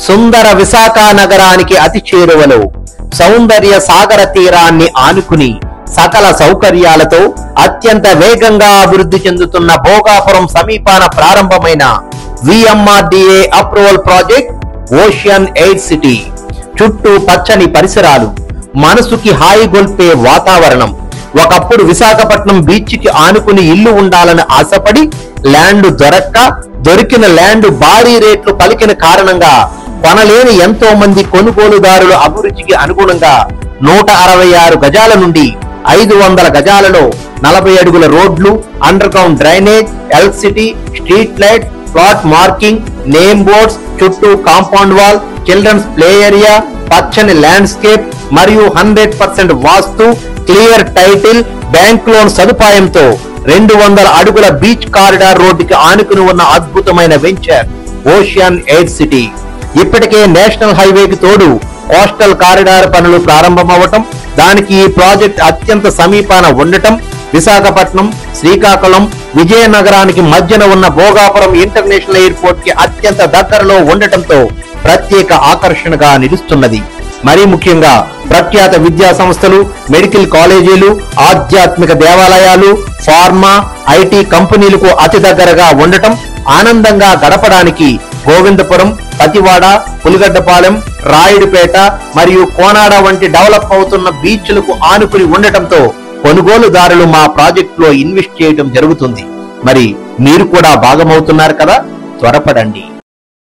సుందర విశాఖ నగరానికి అతి చేరువలో సౌందర్య సాగర తీరాన్ని ఆనుకుని సకల సౌకర్యాలతో అత్యంత వేగంగా అభివృద్ధి చెందుతున్న భోగాపురం సమీపాన ప్రారంభమైన VMRDA approval project ocean 8 city. చుట్టూ పచ్చని పరిసరాలు, మనసుకి హాయి గొల్పే వాతావరణం. ఒకప్పుడు విశాఖపట్నం బీచ్ కి ఆనుకుని ఇల్లు ఉండాలని ఆశపడి ల్యాండ్ దొరికిన ల్యాండ్ భారీ రేట్లు పలికిన కారణంగా కొనలేని ఎంతో మంది కొనుగోలుదారుల అభిరుచికి అనుగుణంగా 166 గజాల నుండి 500 గజాలలో 40 అడుగుల రోడ్లు, under ground drainage, electricity, street light, plot marking, name boards, చుట్టూ compound wall, childrens play area, పచ్చని ల్యాండ్స్కేప్ మరియు 100% vastu, clear title, bank loan సదుపాయంతో 200 అడుగుల బీచ్ కారిడార్ రోడ్డుకి ఆనుకుని ఉన్న అద్భుతమైన వెంచర్ ఓషియన్ 8 సిటీ. ఇప్పటికే నేషనల్ హైవేకి తోడు కోస్టల్ కారిడార్ పనులు ప్రారంభమవటం, దానికి ఈ ప్రాజెక్ట్ అత్యంత సమీపాన ఉండటం, విశాఖపట్నం, శ్రీకాకుళం, విజయనగరానికి మధ్యన ఉన్న భోగాపురం ఇంటర్నేషనల్ ఎయిర్పోర్ట్ కి అత్యంత దగ్గరలో ఉండటంతో ప్రత్యేక ఆకర్షణగా నిలుస్తున్నది. మరీ ముఖ్యంగా ప్రఖ్యాత విద్యా సంస్థలు, మెడికల్ కాలేజీలు, ఆధ్యాత్మిక దేవాలయాలు, ఫార్మా, ఐటీ కంపెనీలకు అతి దగ్గరగా ఉండటం, ఆనందంగా గడపడానికి గోవిందపురం, పతివాడ, పులిగడ్డపాలెం, రాయుడుపేట మరియు కోనాడ వంటి డెవలప్ అవుతున్న బీచ్లకు ఆనుకుని ఉండటంతో కొనుగోలుదారులు మా ప్రాజెక్టులో ఇన్వెస్ట్ చేయడం జరుగుతుంది. మరి మీరు కూడా భాగమవుతున్నారు కదా, త్వరపడండి.